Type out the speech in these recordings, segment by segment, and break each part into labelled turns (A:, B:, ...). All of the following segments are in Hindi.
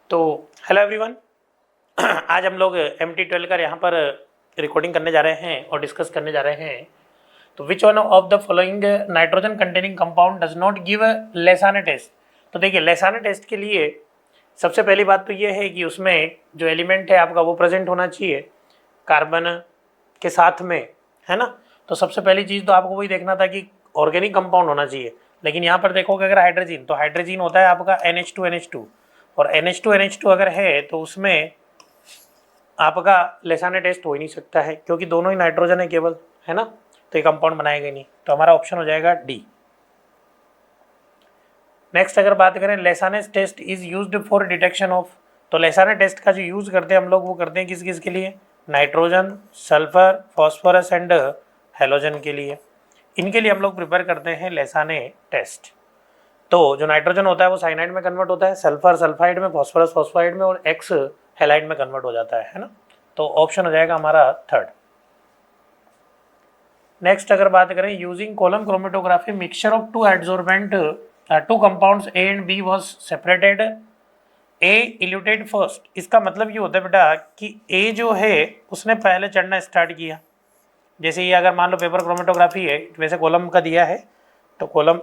A: तो हेलो एवरीवन। आज हम लोग MT12 का यहाँ पर रिकॉर्डिंग करने जा रहे हैं और डिस्कस करने जा रहे हैं। तो which one of the following nitrogen containing compound does not give Lassaigne test. तो देखिए लेसाने टेस्ट के लिए सबसे पहली बात तो ये है कि उसमें जो एलिमेंट है आपका वो प्रेजेंट होना चाहिए कार्बन के साथ में, है ना। तो सबसे पहली चीज़ तो आपको वही देखना था कि ऑर्गेनिक कंपाउंड होना चाहिए, लेकिन यहाँ पर देखोगे अगर हाइड्रोजन, तो हाइड्रोजन होता है आपका NH2 और NH2 अगर है तो उसमें आपका लेसाने टेस्ट हो ही नहीं सकता है, क्योंकि दोनों ही नाइट्रोजन है केवल, है ना। तो ये कंपाउंड बनाएगा नहीं, तो हमारा ऑप्शन हो जाएगा डी। नेक्स्ट अगर बात करें Lassaigne test is used for detection of, तो लेसाने टेस्ट का जो यूज़ करते हैं हम लोग वो करते हैं किस किस के लिए, nitrogen, sulphur, phosphorus and halogen के लिए। इनके लिए हम लोग प्रिपेयर करते हैं लेसाने टेस्ट। तो जो नाइट्रोजन होता है वो साइनाइड में कन्वर्ट होता है, सल्फर सल्फाइड में, फॉस्फोरस फॉस्फाइड में और एक्स हेलाइड में कन्वर्ट हो जाता है ना। तो ऑप्शन हो जाएगा हमारा थर्ड। नेक्स्ट अगर बात करें using column chromatography mixture of two adsorbent two compounds A and B was separated, A eluted first. इसका मतलब ये होता है बेटा कि ए जो है उसने पहले चढ़ना स्टार्ट किया। जैसे ये अगर मान लो पेपर क्रोमेटोग्राफी है, वैसे कॉलम का दिया है, तो कॉलम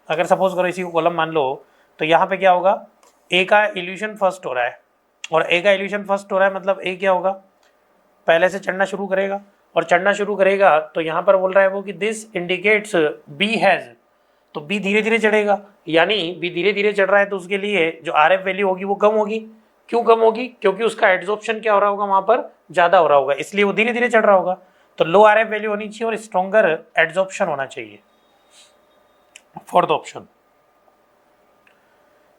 A: अगर सपोज करो इसी को कॉलम मान लो, तो यहाँ पे क्या होगा, ए का इल्यूशन फर्स्ट हो रहा है, और ए का इल्यूशन फर्स्ट हो रहा है मतलब ए क्या होगा, पहले से चढ़ना शुरू करेगा, और चढ़ना शुरू करेगा तो यहाँ पर बोल रहा है वो कि दिस इंडिकेट्स बी हैज़, तो बी धीरे धीरे चढ़ेगा, यानी बी धीरे धीरे चढ़ रहा है तो उसके लिए जो RF वैल्यू होगी वो कम होगी। क्यों कम होगी, क्योंकि उसका एड्जॉर्प्शन क्या हो रहा होगा वहाँ पर ज़्यादा हो रहा होगा, इसलिए वो धीरे धीरे चढ़ रहा होगा। तो लो RF वैल्यू होनी चाहिए और स्ट्रॉन्गर एड्जॉर्प्शन होना चाहिए। Fourth option.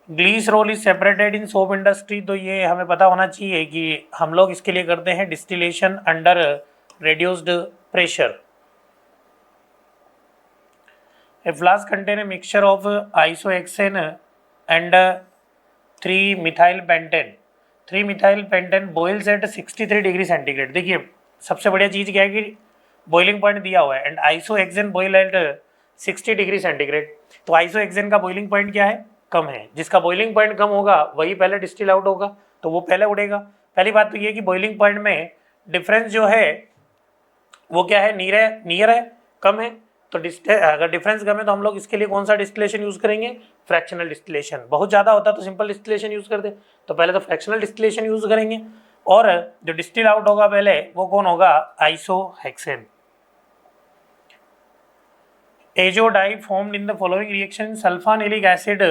A: Glycerol is separated in soap industry, तो ये हमें पता होना चाहिए कि हम लोग इसके लिए करते हैं distillation under reduced pressure. A flask contain a mixture of isohexane and 3-methylpentane. 3-methylpentane boils at 63 degree centigrade. देखिए सबसे बढ़िया चीज़ क्या है कि बॉइलिंग पॉइंट दिया हुआ है, and isohexane boil at 60 degree centigrade. तो आइसोहेक्सेन का बॉइलिंग पॉइंट क्या है, कम है। जिसका बॉइलिंग पॉइंट कम होगा वही पहले डिस्टिल आउट होगा, तो वो पहले उड़ेगा। पहली बात तो ये कि बॉइलिंग पॉइंट में डिफरेंस जो है वो क्या है, नियर है, कम है। तो अगर डिफरेंस कम है तो हम लोग इसके लिए कौन सा डिस्टिलेशन यूज करेंगे, फ्रैक्शनल डिस्टिलेशन। बहुत ज़्यादा होता तो सिंपल डिस्टिलेशन यूज करते, तो पहले तो फ्रैक्शनल डिस्टिलेशन यूज करेंगे, और जो डिस्टिल आउट होगा पहले वो कौन होगा, isohexane. Azo dye formed in the following reaction, sulphanilic acid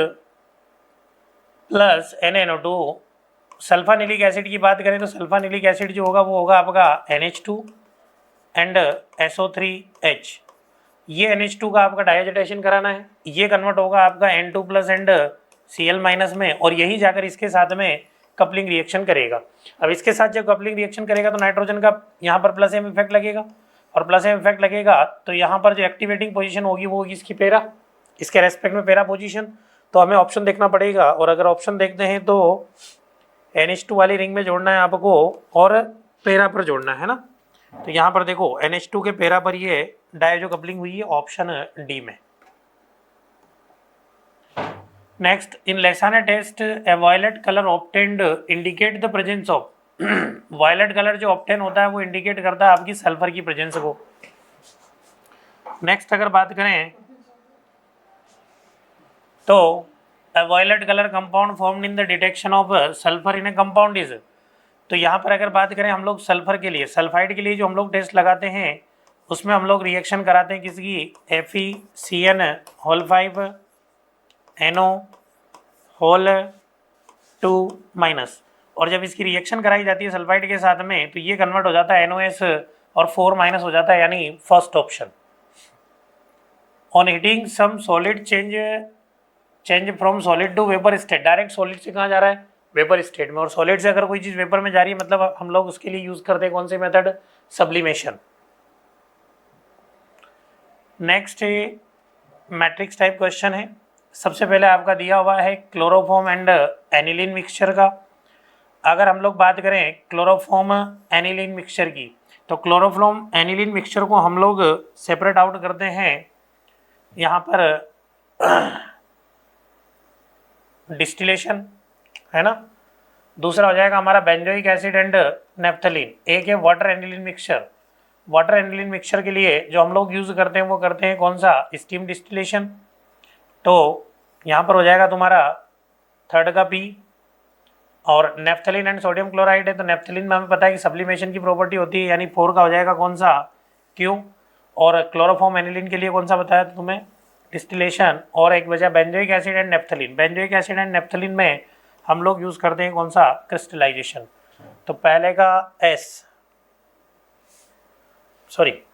A: plus NaNO2। Sulphanilic acid की बात करें तो सल्फानिलिक एसिड जो होगा वो होगा आपका NH2 एंड SO3H। ये NH2 का आपका डाइजेटेशन कराना है, ये कन्वर्ट होगा आपका N2 plus and Cl minus में, और यही जाकर इसके साथ में कपलिंग रिएक्शन करेगा। अब इसके साथ जब कपलिंग रिएक्शन करेगा तो नाइट्रोजन का यहाँ पर प्लस एम इफेक्ट लगेगा, और प्लस एम इफेक्ट लगेगा तो यहाँ पर जो एक्टिवेटिंग पोजीशन होगी वो होगी इसकी पैरा, इसके रेस्पेक्ट में पैरा पोजीशन। तो हमें ऑप्शन देखना पड़ेगा, और अगर ऑप्शन देखते हैं तो NH2 वाली रिंग में जोड़ना है आपको और पैरा पर जोड़ना है ना। तो यहाँ पर देखो NH2 के पैरा पर ये डाई जो कपलिंग हुई है ऑप्शन डी में। Next, in Lassaigne test a violet colour obtained indicate the presence of, violet colour जो ऑब्टेन होता है वो इंडिकेट करता है आपकी सल्फर की प्रेजेंस को। नेक्स्ट अगर बात करें तो a violet color compound formed in the detection of sulfur in a compound is, तो यहाँ पर अगर बात करें हम लोग सल्फर के लिए, सल्फाइड के लिए जो हम लोग टेस्ट लगाते हैं उसमें हम लोग रिएक्शन कराते हैं किसकी, FeCN_5NO2-, और जब इसकी रिएक्शन कराई जाती है सल्फाइड के साथ में तो ये कन्वर्ट हो जाता है NOS और 4- हो जाता है, यानी first option. On heating some solid change from solid to vapour state, direct solid से कहाँ जा रहा है, वेपर स्टेट में, और सॉलिड से अगर कोई चीज़ वेपर में जा रही है मतलब हम लोग उसके लिए यूज़ करते हैं कौन से method, sublimation. Next matrix type question है। सबसे पहले आपका दिया हुआ है क्लोरोफॉर्म एंड एनिलीन मिक्सचर का। अगर हम लोग बात करें क्लोरोफॉर्म एनिलीन मिक्सचर की, तो क्लोरोफॉर्म एनिलीन मिक्सचर को हम लोग सेपरेट आउट करते हैं यहाँ पर डिस्टिलेशन, है ना। दूसरा हो जाएगा हमारा बेंजोइक एसिड एंड नेफ्थलीन। एक है water aniline mixture. Water aniline mixture के लिए जो हम लोग यूज़ करते हैं वो करते हैं कौन सा, स्टीम डिस्टिलेशन। तो यहाँ पर हो जाएगा तुम्हारा थर्ड का पी। और नेफ्थलीन एंड सोडियम क्लोराइड है, तो नेफ्थलीन में हमें पता है कि सब्लिमेशन की प्रॉपर्टी होती है, यानी 4 का हो जाएगा कौन सा, क्यू। और क्लोरोफॉर्म एनिलीन के लिए कौन सा बताया था तुम्हें, डिस्टिलेशन। और एक बचा benzoic acid and naphthalene. Benzoic acid and naphthalene में हम लोग यूज़ करते हैं कौन सा, क्रिस्टलाइजेशन। तो पहले का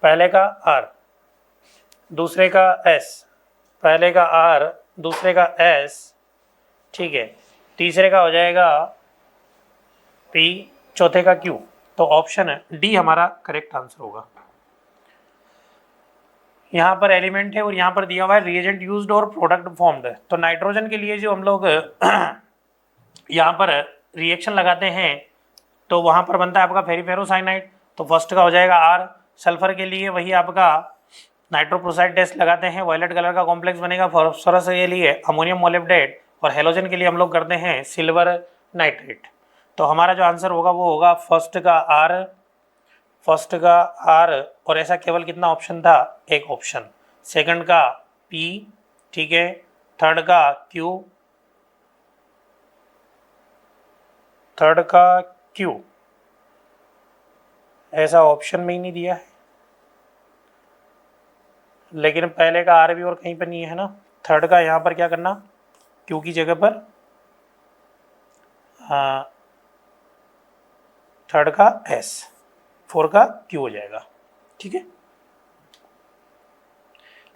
A: पहले का आर, दूसरे का एस, पहले का आर दूसरे का एस, ठीक है, तीसरे का हो जाएगा पी, चौथे का क्यू। तो ऑप्शन डी हमारा करेक्ट आंसर होगा। यहाँ पर एलिमेंट है और यहाँ पर दिया हुआ है रिएजेंट यूज्ड और प्रोडक्ट फॉर्म्ड। तो नाइट्रोजन के लिए जो हम लोग यहाँ पर रिएक्शन लगाते हैं तो वहाँ पर बनता है आपका फेरिफेरोसाइनाइड, तो फर्स्ट का हो जाएगा आर। सल्फर के लिए वही आपका नाइट्रोप्रोसाइड टेस्ट लगाते हैं, वायलेट कलर का कॉम्प्लेक्स बनेगा। फॉस्फोरस के लिए अमोनियम मोलिब्डेट और हेलोजन के लिए हम लोग करते हैं सिल्वर नाइट्रेट। तो हमारा जो आंसर होगा वो होगा फर्स्ट का आर। और ऐसा केवल कितना ऑप्शन था, एक ऑप्शन। सेकंड का पी, ठीक है, थर्ड का क्यू, ऐसा ऑप्शन में ही नहीं दिया है। लेकिन पहले का आर भी और कहीं पर नहीं है ना। थर्ड का यहाँ पर क्या करना, क्यू की जगह पर थर्ड का एस, 4 का क्यू हो जाएगा, ठीक है।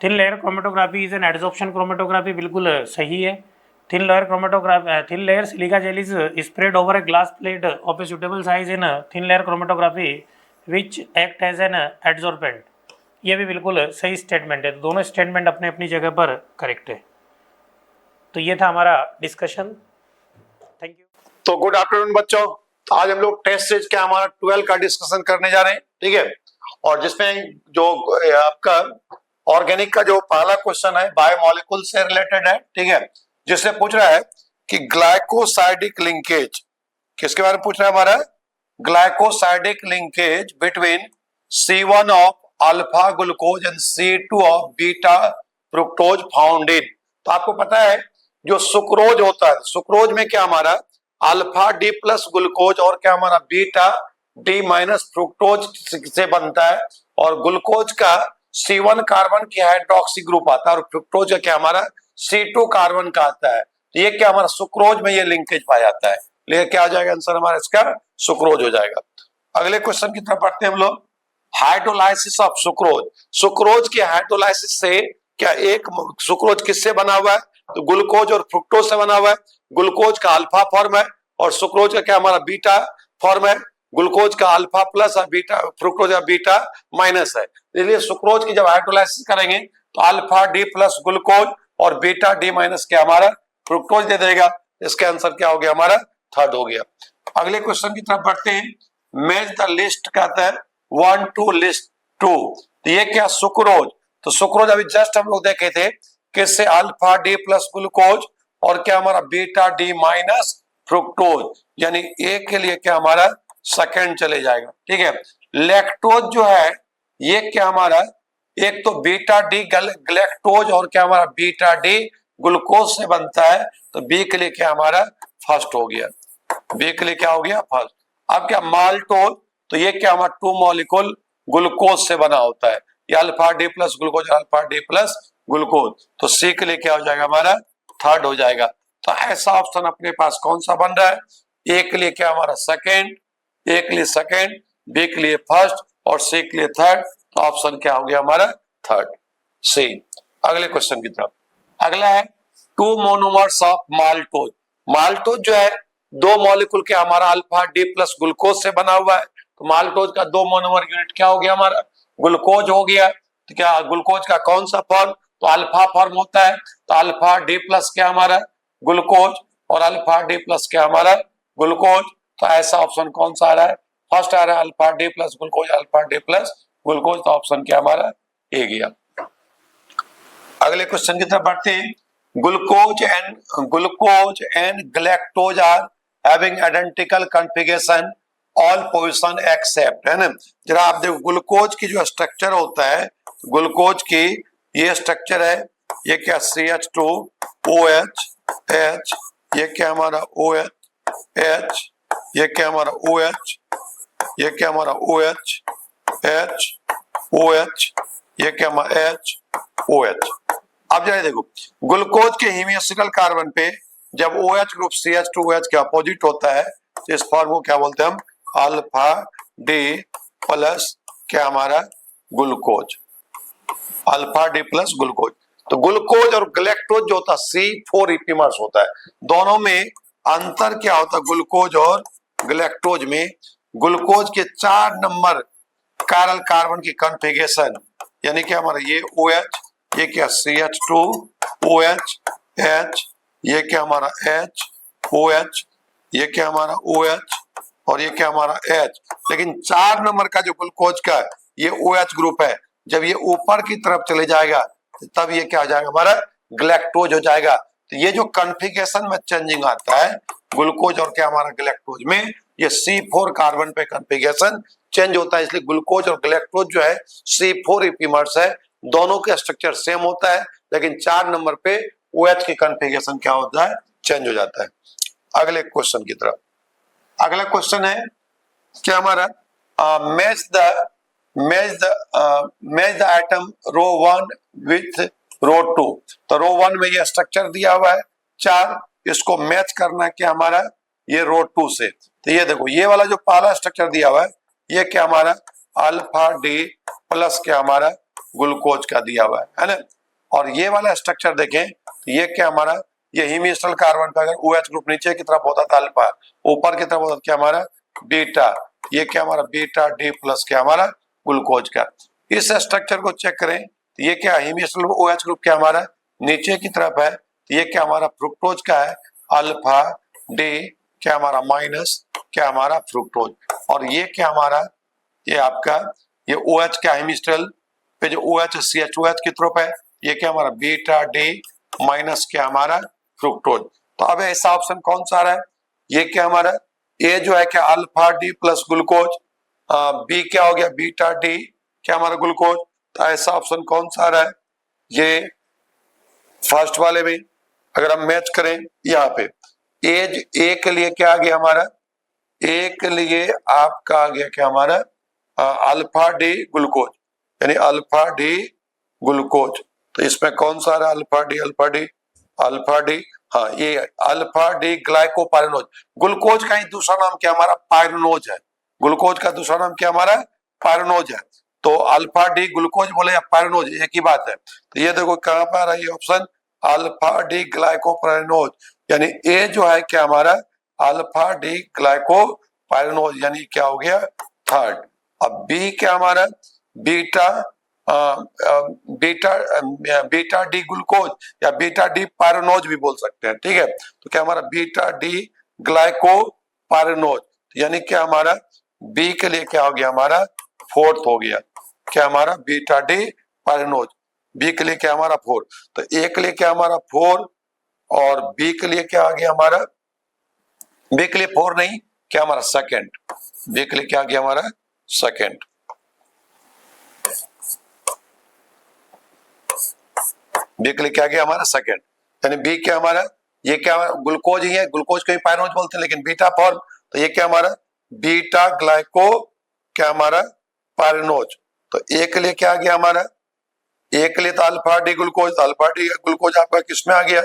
A: Thin layer chromatography is an adsorption chromatography, बिल्कुल सही है। Thin layer silica gel is spread over a glass plate of a suitable size in thin layer chromatography which act as an adsorbent. ये भी बिल्कुल सही स्टेटमेंट है। तो दोनों स्टेटमेंट अपने अपनी जगह पर करेक्ट है। तो ये था हमारा डिस्कशन। Thank you.
B: तो गुड आफ्टरनून बच्चों। तो आज हम लोग टेस्ट सीरीज का हमारा 12 का डिस्कशन करने जा रहे हैं, ठीक है। और जिसमें जो आपका ऑर्गेनिक का जो पहला क्वेश्चन है बायोमोलिक्यूल से रिलेटेड है, ठीक है, जिससे पूछ रहा है कि ग्लाइकोसाइडिक लिंकेज, किसके बारे में पूछ रहा है हमारा, glycosidic linkage between C1 of alpha glucose and C2 of beta fructose found in. तो आपको पता है जो सुक्रोज होता है, सुक्रोज में क्या हमारा अल्फा डी प्लस ग्लूकोज और क्या हमारा बीटा डी माइनस फ्रुक्टोज से बनता है। और ग्लूकोज का C1 कार्बन की हाइड्रोक्सी ग्रुप आता है और फ्रुक्टोज का क्या हमारा C2 कार्बन का आता है। तो ये क्या हमारा सुक्रोज में ये लिंकेज पाया जाता है। लेकिन क्या आ जाएगा आंसर हमारा इसका, सुक्रोज हो जाएगा। अगले क्वेश्चन की तरफ बढ़ते हैं हम लोग। हाइड्रोलाइसिस ऑफ सुक्रोज, सुक्रोज की हाइड्रोलाइसिस से क्या एक सुक्रोज किससे बना हुआ है, तो ग्लूकोज और फ्रुक्टोज से बना हुआ है। ग्लूकोज का अल्फा फॉर्म है और सुक्रोज का क्या हमारा बीटा फॉर्म है। ग्लूकोज का अल्फा प्लस और बीटा, फ्रुक्टोज का बीटा माइनस है। इसलिए सुक्रोज की जब हाइड्रोलाइसिस करेंगे तो अल्फा डी प्लस ग्लूकोज और बीटा डी माइनस क्या हमारा फ्रुक्टोज दे देगा। इसका आंसर क्या हो गया हमारा, थर्ड हो गया। अगले क्वेश्चन की तरफ बढ़ते हैं। मैच द लिस्ट कहता है 1 to लिस्ट 2। तो ये क्या सुक्रोज, तो सुक्रोज अभी जस्ट हम लोग देखे थे किससे, अल्फा डी प्लस ग्लूकोज और क्या हमारा बीटा डी माइनस फ्रुक्टोज, यानी ए के लिए क्या हमारा सेकंड चले जाएगा, ठीक है। लैक्टोज जो है ये क्या हमारा, एक तो बीटा डी ग्लैक्टोज और क्या हमारा बीटा डी ग्लूकोज से बनता है। तो बी के लिए क्या हमारा फर्स्ट हो गया, बी के लिए क्या हो गया फर्स्ट। अब क्या माल्टोज, तो ये क्या हमारा 2 मॉलिक्यूल ग्लूकोज से बना होता है, ये alpha D plus glucose alpha D plus glucose. तो सी के लिए क्या हो जाएगा हमारा थर्ड हो जाएगा। तो ऐसा ऑप्शन अपने पास कौन सा बन रहा है, ए के लिए क्या हमारा सेकेंड, ए के लिए सेकेंड, बी के लिए फर्स्ट और सी के लिए थर्ड। तो ऑप्शन क्या हो गया हमारा थर्ड, सी। अगले क्वेश्चन की तरफ। अगला है 2 मोनोमर्स ऑफ माल्टोज। माल्टोज जो है 2 मॉलिक्यूल के हमारा अल्फा डी प्लस ग्लूकोज से बना हुआ है। तो माल्टोज का 2 मोनोमर यूनिट क्या हो गया हमारा, ग्लूकोज हो गया। तो क्या ग्लूकोज का कौन सा फॉर्म, तो अल्फा फॉर्म होता है। तो अल्फा डी प्लस क्या हमारा ग्लूकोज और अल्फा डी प्लस क्या हमारा ग्लूकोज। तो ऐसा ऑप्शन कौन सा आ रहा है, फर्स्ट आ रहा है alpha D plus glucose alpha D plus glucose. तो ऑप्शन क्या हमारा ए गया। अगले क्वेश्चन की तरफ बढ़ते हैं। Glucose and galactose are having identical configuration all position except, है ना। जरा आप देखो ग्लूकोज की जो स्ट्रक्चर होता है, ग्लूकोज की ये स्ट्रक्चर है, ये क्या CH2OH H, ये क्या हमारा OH H, ये क्या हमारा OH, ये क्या हमारा OH H OH, ये क्या हमारा H OH। अब जरा देखो ग्लूकोज के हीमियोस्टिकल कार्बन पे जब OH ग्रुप CH2OH के अपोजिट होता है तो इस फॉर्म को क्या बोलते हैं हम, अल्फा डी प्लस क्या हमारा glucose, alpha D plus glucose. तो ग्लूकोज और गैलेक्टोज जो होता है C4 इपीमर्स होता है, दोनों में अंतर क्या होता है, ग्लूकोज और गैलेक्टोज में ग्लूकोज के 4 नंबर कायरल कार्बन की कॉन्फ़िगरेशन, यानी कि हमारा ये OH, ये क्या CH2OH H, ये क्या हमारा H OH, ये क्या हमारा OH और ये क्या हमारा H, लेकिन 4 नंबर का जो ग्लूकोज का है ये OH ग्रुप है, जब ये ऊपर की तरफ चले जाएगा तब ये क्या हो जाएगा, हमारा गैलेक्टोज हो जाएगा। तो ये जो कॉन्फ़िगरेशन में चेंजिंग आता है ग्लूकोज और क्या हमारा गैलेक्टोज में, ये C4 कार्बन पे कॉन्फ़िगरेशन चेंज होता है, इसलिए ग्लूकोज और गैलेक्टोज जो है C4 इपीमर्स है, दोनों का स्ट्रक्चर सेम होता है, लेकिन 4 नंबर पे OH की कॉन्फ़िगरेशन क्या होता है, चेंज हो जाता है। अगले क्वेश्चन की तरफ, अगला क्वेश्चन है क्या हमारा, match the item row 1 with row 2। तो रो 1 में ये स्ट्रक्चर दिया हुआ है 4, इसको मैच करना है क्या हमारा, ये रो 2 से। तो ये देखो ये वाला जो पहला स्ट्रक्चर दिया हुआ है ये क्या हमारा अल्फा डी प्लस क्या हमारा ग्लूकोज का दिया हुआ है ना। और ये वाला स्ट्रक्चर देखें तो ये क्या हमारा, ये हेमिस्टल कार्बन पे अगर OH ग्रुप नीचे की तरफ होता था अल्फा, ऊपर की तरफ होता क्या हमारा बीटा, ये क्या हमारा बीटा डी प्लस क्या हमारा ग्लूकोज का। इस स्ट्रक्चर को चेक करें तो ये क्या हेमिस्टल OH ग्रुप क्या हमारा नीचे की तरफ है, तो ये क्या हमारा फ्रुक्टोज का है अल्फा डी क्या हमारा माइनस क्या हमारा फ्रुक्टोज, और ये क्या हमारा ये आपका ये OH का हेमिस्टल पे जो OH CH2OH की तरफ है, ये क्या हमारा बीटा डी माइनस क्या हमारा फ्रुक्टोज। तो अब ऐसा ऑप्शन कौन सा आ रहा है, ये क्या हमारा ए जो है क्या alpha D plus glucose, B क्या हो गया बीटा डी क्या हमारा ग्लूकोज। तो ऐसा ऑप्शन कौन सा आ रहा है, ये फर्स्ट वाले में अगर हम मैच करें यहाँ पे एज ए के लिए क्या आ गया हमारा, ए के लिए आपका आ गया क्या हमारा अल्फा डी ग्लूकोज, यानी अल्फा डी ग्लूकोज। तो इसमें कौन सा आ रहा है अल्फा डी, हाँ ये अल्फा डी ग्लाइकोपाइरेनोज। ग्लूकोज का ही दूसरा नाम क्या हमारा पाइरेनोज है, ग्लूकोज का दूसरा नाम क्या हमारा पाइरेनोज है। तो अल्फा डी ग्लूकोज बोले या पाइरेनोज एक ही बात है। तो ये देखो कहां पर आ रहा है ये ऑप्शन अल्फा डी ग्लाइकोपाइरेनोज, यानी ए जो है क्या हमारा अल्फा डी ग्लाइकोपाइरेनोज, यानी क्या हो गया थर्ड। अब बी क्या हमारा बीटा बीटा डी ग्लूकोज या बीटा डी पाइरेनोज भी बोल सकते हैं, ठीक है। तो क्या हमारा बीटा डी ग्लाइकोपाइरेनोज, यानी क्या हमारा बी के लिए क्या हो गया हमारा फोर्थ हो गया क्या हमारा बीटा डी पाइरेनोज, बी के लिए क्या हमारा 4। तो ए के लिए क्या हमारा 4 और बी के लिए क्या आ गया हमारा, बी के लिए 4 नहीं क्या हमारा सेकंड, बी के लिए क्या आ गया हमारा सेकंड। बी के लिए क्या गया हमारा सेकंड, यानी बी क्या हमारा ये क्या ग्लूकोज ही है, ग्लूकोज को ही पाइरेनोज बोलते हैं लेकिन बीटा फॉर्म। तो ये क्या हमारा बीटा ग्लाइको क्या हमारा पाइरेनोज। तो ए के लिए क्या आ गया हमारा, ए के लिए तो alpha D glucose, alpha D glucose आपका किसमें आ गया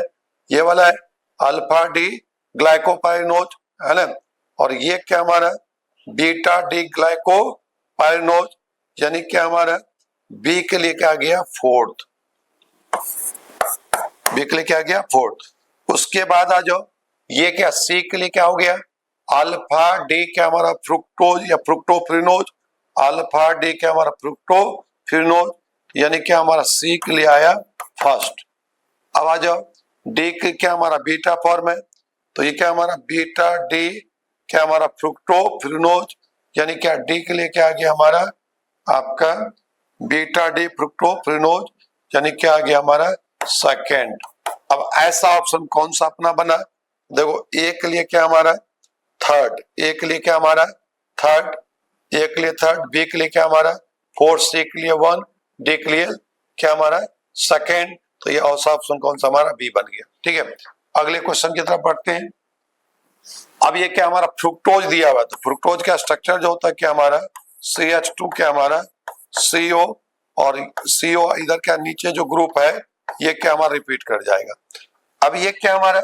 B: ये वाला है अल्फा डी ग्लाइकोपाइरेनोज, है ना। और ये क्या हमारा बीटा डी ग्लाइकोपाइरेनोज, यानी क्या हमारा बी के लिए क्या आ गया फोर्थ, बी के लिए क्या आ गया फोर्थ। उसके बाद आ जाओ ये क्या सी के लिए क्या हो गया अल्फा डी क्या हमारा फ्रुक्टोज या फ्रुक्टोफिनोज, अल्फा डी क्या हमारा फ्रुक्टोफिनोज, यानी क्या हमारा सी के लिए आया फर्स्ट। अब आ जाओ डी के क्या हमारा बीटा फॉर्म है, तो ये क्या हमारा बीटा डी क्या हमारा फ्रुक्टोफिनोज, यानी क्या डी के लिए क्या आ गया हमारा आपका बीटा डी फ्रुक्टोफिनोज, यानी क्या आ गया हमारा सेकेंड। अब ऐसा ऑप्शन कौन सा अपना बना, देखो ए के लिए क्या हमारा थर्ड, ए के लिए क्या हमारा थर्ड, ए के लिए थर्ड, बी के लिए क्या हमारा फोर्थ, सी के लिए 1, डी के लिए क्या हमारा सेकेंड। तो ये ऑप्शन कौन सा हमारा बी बन गया। ठीक है, अगले क्वेश्चन की तरफ बढ़ते हैं। अब ये क्या हमारा फ्रुक्टोज दिया हुआ है, तो फ्रुक्टोज का स्ट्रक्चर जो होता है क्या हमारा CH2 क्या हमारा CO, और CO इधर क्या नीचे जो ग्रुप है ये क्या हमारा रिपीट कर जाएगा। अब ये क्या हमारा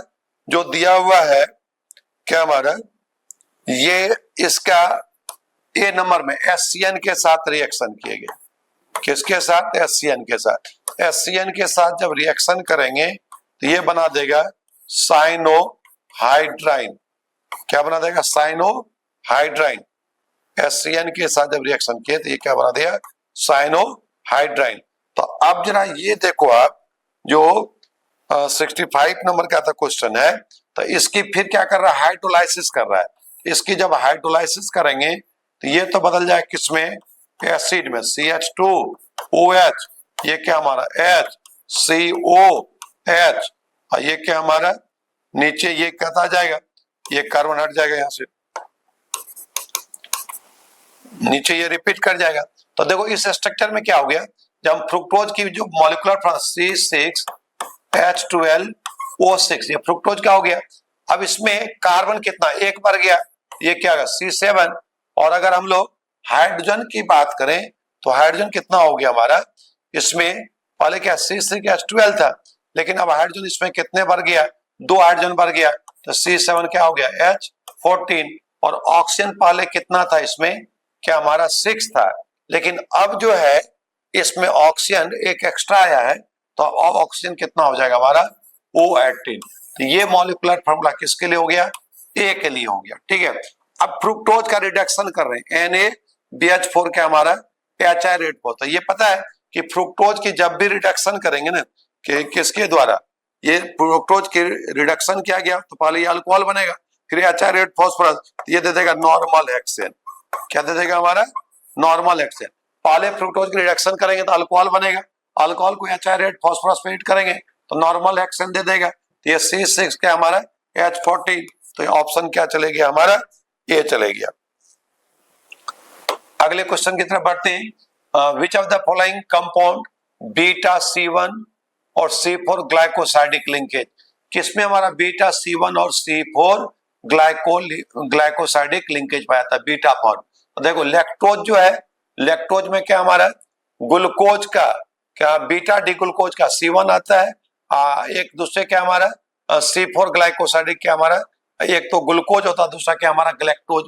B: जो दिया हुआ है क्या हमारा ये इसका ए नंबर में HCN के साथ रिएक्शन किए गए, किसके साथ HCN के साथ, HCN के साथ जब रिएक्शन करेंगे तो ये बना देगा साइनोहाइड्राइन, क्या बना देगा साइनोहाइड्राइन। HCN के साथ जब रिएक्शन किए तो ये क्या बना दिया साइनोहाइड्राइन। तो अब जरा ये देखो आप जो 65 नंबर का था क्वेश्चन है, तो इसकी फिर क्या कर रहा है हाइड्रोलाइसिस कर रहा है। इसकी जब हाइड्रोलाइसिस करेंगे तो ये तो बदल जाए किसमें एसिड में CH2OH, ये क्या हमारा HCOH, और ये क्या हमारा नीचे ये कहता जाएगा, ये कार्बन हट जाएगा यहां से नीचे ये रिपीट कर जाएगा। तो देखो इस स्ट्रक्चर में क्या हो गया, जब हम फ्रुक्टोज की जो मॉलिक्यूलर C6H12O6 ये फ्रुक्टोज का हो गया। अब इसमें कार्बन कितना एक बढ़ गया, ये क्या होगा C7, और अगर हम लोग हाइड्रोजन की बात करें तो हाइड्रोजन कितना हो गया हमारा, इसमें पहले क्या C6H12 था, लेकिन अब हाइड्रोजन इसमें कितने बढ़ गया 2 हाइड्रोजन बढ़ गया, तो C7 क्या हो गया H14, और ऑक्सीजन पहले कितना था इसमें क्या हमारा 6 था, लेकिन अब जो है इसमें ऑक्सीजन एक एक्स्ट्रा आया है, तो अब ऑक्सीजन कितना हो जाएगा हमारा O18। तो ये मॉलिक्यूलर फार्मूला किसके लिए हो गया ए के लिए हो गया। ठीक है, अब फ्रुक्टोज का रिडक्शन कर रहे हैं NaBH4 क्या हमारा HI-4। तो ये पता है कि फ्रुक्टोज की जब भी रिडक्शन करेंगे ना कि किसके द्वारा ये फ्रुक्टोज की रिडक्शन किया गया तो पहले ये अल्कोहल बनेगा, फिर HI-8 फॉस्फोरस, ये दे देगा नॉर्मल हेक्सेन, क्या दे देगा हमारा नॉर्मल हेक्सेन। पहले फ्रुक्टोज की रिडक्शन करेंगे तो अल्कोहल बनेगा, अल्कोहल को HI-8 फॉस्फोरस पे हीट करेंगे तो नॉर्मल हेक्सेन दे देगा, तो ये C6 क्या हमारा H14। तो ये ऑप्शन क्या चले गया हमारा ए चले गया। अगले क्वेश्चन की तरफ बढ़ते हैं। Which of the following compound beta C1 और C4 ग्लाइकोसाइडिक लिंकेज, किसमें हमारा बीटा C1 और C4 ग्लाइकोसाइडिक लिंकेज पाया था बीटा फॉर्म। तो देखो लैक्टोज जो है, लैक्टोज में क्या हमारा ग्लूकोज का क्या बीटा डी ग्लूकोज का C1 आता है, एक दूसरे क्या हमारा C4 ग्लाइकोसाइडिक क्या हमारा एक तो ग्लूकोज होता है, दूसरा क्या हमारा ग्लैक्टोज,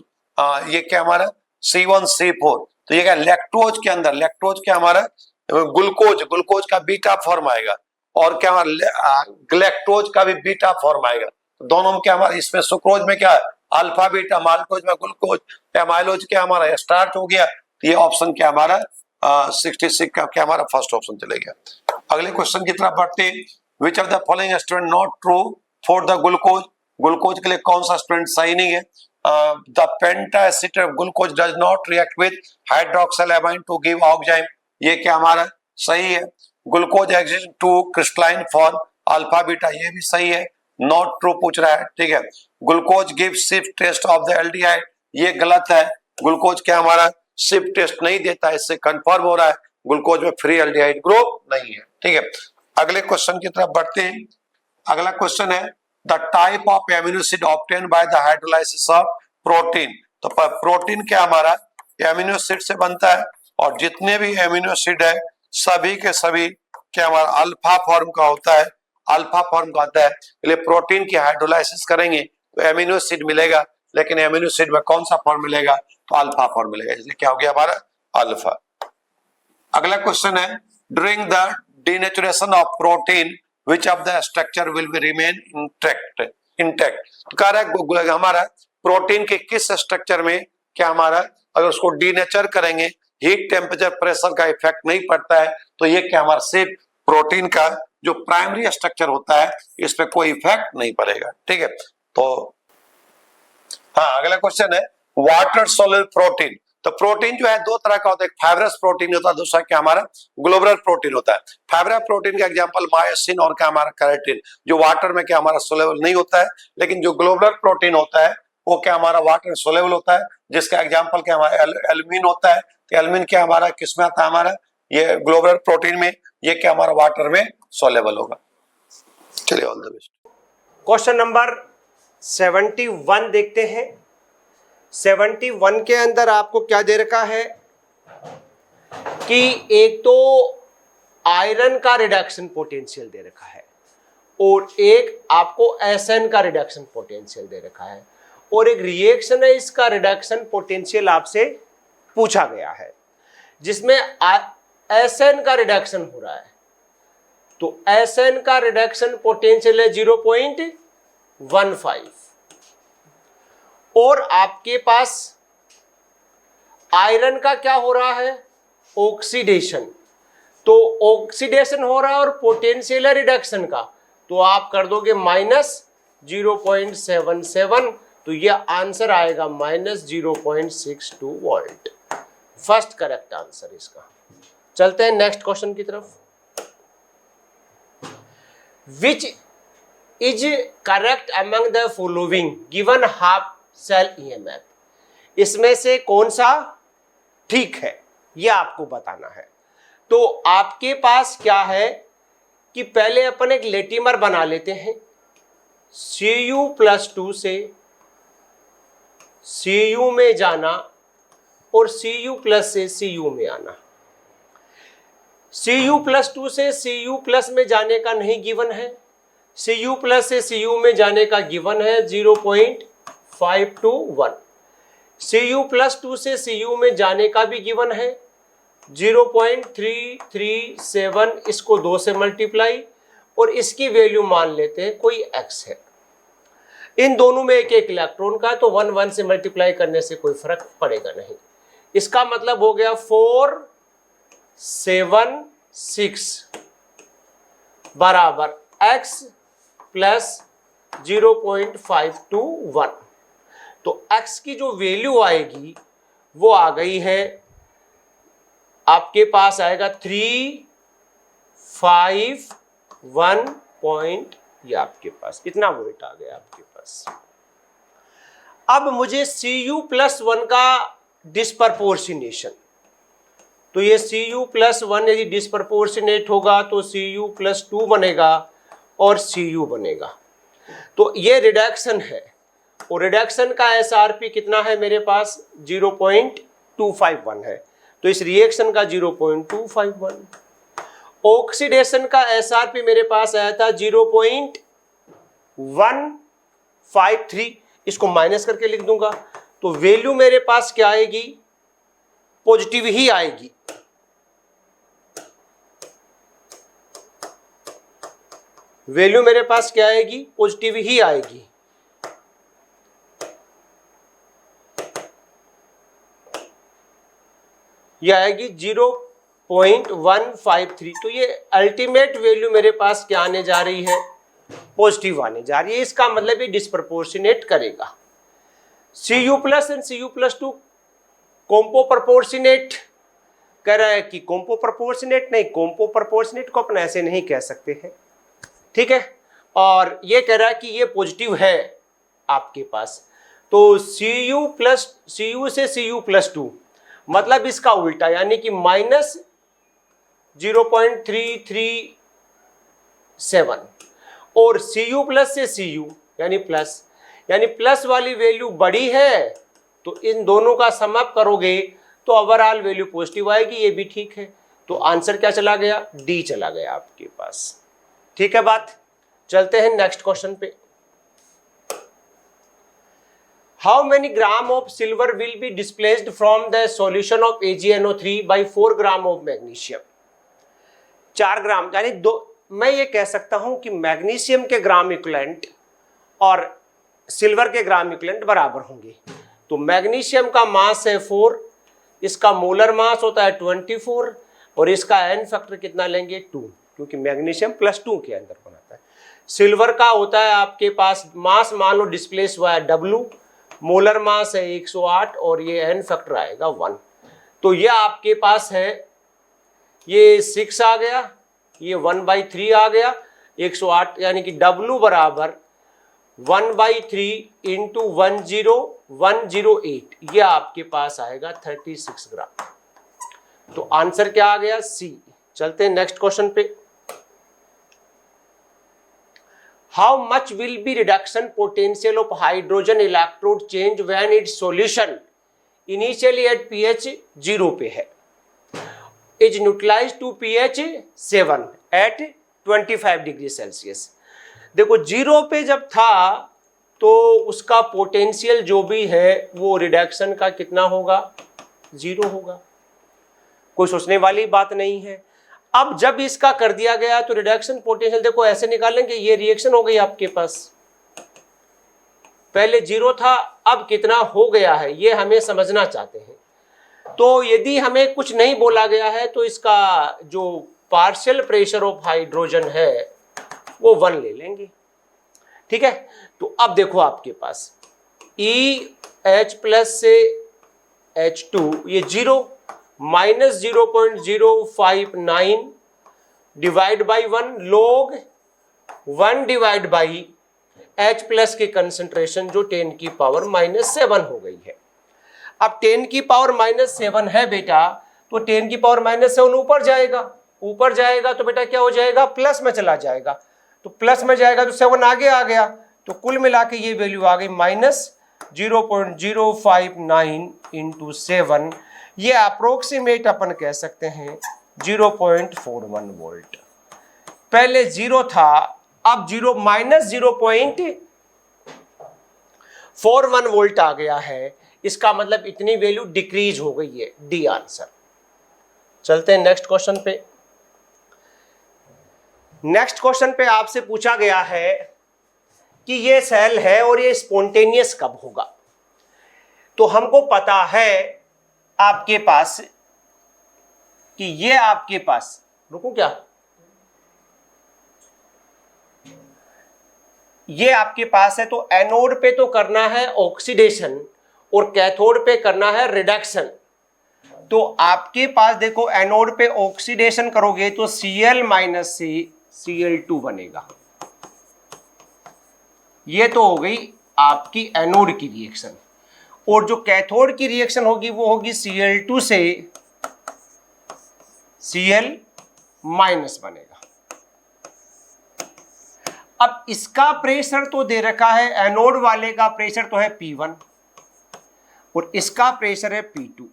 B: ये क्या हमारा C1 C4। तो ये क्या लैक्टोज के अंदर लैक्टोज क्या हमारा ग्लूकोज का बीटा फॉर्म आएगा, और क्या हमारा ग्लैक्टोज का भी बीटा फॉर्म आएगा। तो दोनों में क्या हमारा इसमें सुक्रोज में क्या है अल्फा बीटा, माल्टोज में ग्लूकोज, एमाइलोज क्या हमारा स्टार्च हो गया। तो ये ऑप्शन क्या हमारा 66 का क्या हमारा फर्स्ट ऑप्शन चले गया। अगले क्वेश्चन की तरफ बढ़ते हैं। Which of the following student not true for the glucose, glucose के लिए कौन सा स्टूडेंट सही नहीं है। The pentaacid of glucose does not react with hydroxyl to give oxide, ये क्या हमारा सही है। Glucose exist to crystalline form alpha beta, ये भी सही है, नॉट ट्रू पूछ रहा है। ठीक है, ग्लूकोज गिव शिफ्ट टेस्ट ऑफ द एल्डिहाइड, ये गलत है, ग्लूकोज क्या हमारा शिफ्ट टेस्ट नहीं देता, इससे कंफर्म हो रहा है ग्लूकोज में फ्री एल्डिहाइड ग्रुप नहीं है। ठीक है, अगले क्वेश्चन की तरफ बढ़ते हैं। अगला क्वेश्चन है the type of amino acid obtain by the hydrolysis of protein. तो प्रोटीन क्या हमारा एमिनो एसिड से बनता है, और जितने भी एमिनो एसिड है सभी के सभी क्या हमारा अल्फा फॉर्म का होता है, अल्फा फॉर्म का आता है। इसलिए प्रोटीन की हाइड्रोलाइसिस करेंगे तो एमिनो एसिड मिलेगा, लेकिन एमिनो एसिड में कौन सा फॉर्म मिलेगा तो अल्फा फॉर्म मिलेगा, इसलिए क्या हो गया हमारा अल्फा। अगला क्वेश्चन है during the denaturation of protein which of the structure will be remain intact। तो कह रहा है हमारा प्रोटीन के किस स्ट्रक्चर में क्या हमारा अगर उसको डीनेचर करेंगे हीट टेम्परेचर प्रेशर का इफेक्ट नहीं पड़ता है, तो ये क्या हमारा सिर्फ प्रोटीन का जो प्राइमरी स्ट्रक्चर होता है इस पे कोई इफेक्ट नहीं पड़ेगा। ठीक है, तो हाँ अगला क्वेश्चन है वाटर सोल्यूबल प्रोटीन। तो प्रोटीन जो है दो तरह का होता है, एक फाइब्रस प्रोटीन होता है, दूसरा क्या हमारा ग्लोबुलर प्रोटीन होता है। फाइब्रस प्रोटीन का एग्जांपल मायोसिन और क्या हमारा केराटिन, जो वाटर में क्या हमारा सोल्यूबल नहीं होता है, लेकिन जो ग्लोबुलर प्रोटीन होता है वो क्या हमारा वाटर सोलेबल होता है, जिसका एग्जांपल क्या हमारा एल्यूमिन होता है। तो एल्यूमिन क्या हमारा किस में आता है, हमारा ये ग्लोबुलर प्रोटीन में, ये क्या हमारा वाटर में सोलेबल होगा। चलिए, all the best.
C: Question number 71 देखते हैं। 71 के अंदर आपको क्या दे रखा है कि एक तो आयरन का रिडक्शन पोटेंशियल दे रखा है और एक आपको एसएन का रिडक्शन पोटेंशियल दे रखा है और एक रिएक्शन है, इसका रिडक्शन पोटेंशियल आपसे पूछा गया है जिसमें एसएन का रिडक्शन हो रहा है। तो एसएन का रिडक्शन पोटेंशियल है 0.15 और आपके पास आयरन का क्या हो रहा है, ऑक्सीडेशन। तो ऑक्सीडेशन हो रहा है और पोटेंशियल है रिडक्शन का, तो आप कर दोगे -0.77, तो ये आंसर आएगा -0.62 वोल्ट। फर्स्ट करेक्ट आंसर इसका। चलते हैं नेक्स्ट क्वेश्चन की तरफ। Which is correct among the following given half cell EMF, इसमें से कौन सा ठीक है ये आपको बताना है। तो आपके पास क्या है कि पहले अपन एक लेटीमर बना लेते हैं, Cu+2 से Cu में जाना और Cu+ से Cu में आना। Cu+2 से Cu+ में जाने का नहीं गिवन है, Cu+ से Cu में जाने का गिवन है 0.521। Cu+2 से Cu में जाने का भी गिवन है 0.337, इसको 2 से मल्टीप्लाई और इसकी वैल्यू मान लेते हैं कोई x है। इन दोनों में एक एक इलेक्ट्रॉन का, तो 1 1 से मल्टीप्लाई करने से कोई फर्क पड़ेगा नहीं। इसका मतलब हो गया 476 बराबर x प्लस 0.521। तो x की जो वैल्यू आएगी वो आ गई है, आपके पास आएगा 351 पॉइंट, ये आपके पास इतना वोल्ट आ गया आपके पास। अब मुझे Cu+1 का डिस्प्रपोर्शनेशन, तो ये Cu+1 यदि डिस्प्रपोर्शनेट होगा तो Cu+2 बनेगा और Cu बनेगा। तो ये रिडक्शन है और रिडक्शन का SRP कितना है मेरे पास 0.251 है, तो इस रिएक्शन का 0.251। ऑक्सीडेशन का SRP मेरे पास आया था 0.153, इसको माइनस करके लिख दूंगा, तो वैल्यू मेरे पास क्या आएगी, पॉजिटिव ही आएगी। वैल्यू मेरे पास क्या आएगी, पॉजिटिव ही आएगी। यह आएगी 0.153, तो ये अल्टीमेट वैल्यू मेरे पास क्या आने जा रही है, पॉजिटिव आने जा रही है। इसका मतलब ये डिस्प्रपोर्शनेट करेगा। Cu+ and Cu+2 compo proportionate कह रहा है कि कॉम्पो प्रपोर्शनेट नहीं, कॉम्पो प्रपोर्शनेट को अपन ऐसे नहीं कह सकते हैं, ठीक है। और ये कह रहा है कि ये पॉजिटिव है आपके पास, तो Cu से Cu+2 मतलब इसका उल्टा, यानी कि -0.337 और Cu+ से Cu यानी प्लस वाली वैल्यू बड़ी है, तो इन दोनों का सम अप करोगे तो ओवरऑल वैल्यू पॉजिटिव आएगी, ये भी ठीक है। तो आंसर क्या चला गया, डी चला गया आपके पास, ठीक है बात। चलते हैं नेक्स्ट क्वेश्चन पे। How many gram of silver will be displaced from the solution of AgNO3 by 4 gram of magnesium? 4 ग्राम, यानी दो, मैं ये कह सकता हूं कि मैग्नीशियम के ग्राम इक्विवेलेंट और सिल्वर के ग्राम इक्विवेलेंट बराबर होंगे। तो मैग्नीशियम का मास है 4, इसका मोलर मास होता है 24 और इसका n फैक्टर कितना लेंगे 2, क्योंकि मैग्नीशियम +2 के अंदर बनाता है। सिल्वर का होता है आपके पास मास, मान लो डिस्प्लेस हुआ है W, मोलर मास है 108 और ये n फैक्टर आएगा 1। तो ये आपके पास है, ये 6 आ गया, ये 1/3 आ गया 108, यानी कि W बराबर 1/3 इंटू 10108, ये आपके पास आएगा 36 ग्राम। तो आंसर क्या आ गया? सी। चलते हैं नेक्स्ट क्वेश्चन पे। How much will be reduction potential of hydrogen electrode change when its solution initially at pH 0 पे है, is neutralize to pH 7 at 25 degree Celsius. देखो 0 पे जब था तो उसका पोटेंशियल जो भी है वो रिडक्शन का कितना होगा? 0 होगा, कोई सोचने वाली बात नहीं है। अब जब इसका कर दिया गया तो रिडक्शन पोटेंशियल देखो ऐसे निकालेंगे, ये रिएक्शन हो गई आपके पास, पहले 0 था अब कितना हो गया है ये हमें समझना चाहते हैं। तो यदि हमें कुछ नहीं बोला गया है तो इसका जो पार्शियल प्रेशर ऑफ हाइड्रोजन है वो 1 ले लेंगे, ठीक है। तो अब देखो आपके पास EH प्लस से H2 ये 0 minus 0.059 divide by 1 log 1 divide by H plus की कंसंट्रेशन जो 10 की पावर -7 हो गई है। अब 10 की पावर -7 है बेटा, तो 10 की पावर -7 ऊपर जाएगा तो बेटा क्या हो जाएगा? प्लस में चला जाएगा, तो प्लस में जाएगा तो 7 आगे आ गया, तो कुल मिला के ये वैल्यू आ गई -0.059 इंटू 7, ये अप्रोक्सीमेट अपन कह सकते हैं 0.41 वोल्ट। पहले 0 था, अब -0.41 वोल्ट आ गया है, इसका मतलब इतनी वैल्यू डिक्रीज हो गई है। D answer. चलते हैं नेक्स्ट क्वेश्चन पे। नेक्स्ट क्वेश्चन पे आपसे पूछा गया है कि ये सेल है और ये स्पॉन्टेनियस कब होगा। तो हमको पता है आपके पास कि ये आपके पास, रुको क्या, ये आपके पास है तो एनोड पे तो करना है ऑक्सीडेशन और कैथोड पे करना है रिडक्शन। तो आपके पास देखो एनोड पे ऑक्सीडेशन करोगे तो Cl माइनस से Cl2 बनेगा। ये तो हो गई आपकी एनोड की रिएक्शन, और जो कैथोड की रिएक्शन होगी वो होगी Cl2 से Cl माइनस बनेगा। अब इसका प्रेशर तो दे रखा है, एनोड वाले का प्रेशर तो है P1 और इसका प्रेशर है P2।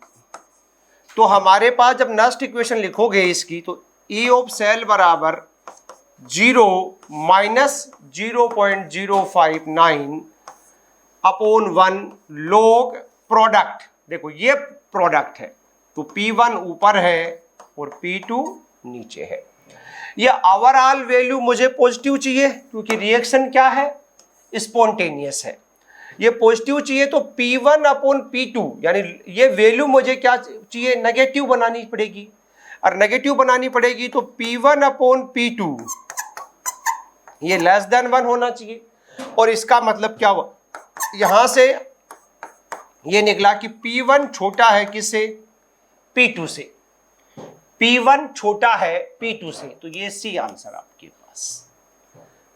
C: तो हमारे पास जब नेक्स्ट इक्वेशन लिखोगे इसकी तो E ऑफ सेल बराबर 0 माइनस 0.059 अपॉन 1 log प्रोडक्ट, देखो ये प्रोडक्ट है तो P1 ऊपर है और P2 नीचे है। ये ओवरऑल वैल्यू मुझे पॉजिटिव चाहिए क्योंकि रिएक्शन क्या है? स्पॉन्टेनियस है। ये पॉजिटिव चाहिए तो P1 अपॉन P2, यानी ये वैल्यू मुझे क्या चाहिए? नेगेटिव बनानी पड़ेगी, और नेगेटिव बनानी पड़ेगी तो P1 अपॉन P2 ये लेस देन 1 होना चाहिए। और इसका मतलब क्या हुआ? यहां से ये निकला कि P1 छोटा है किससे? P2 से। P1 छोटा है P2 से, तो ये सी आंसर आपके पास।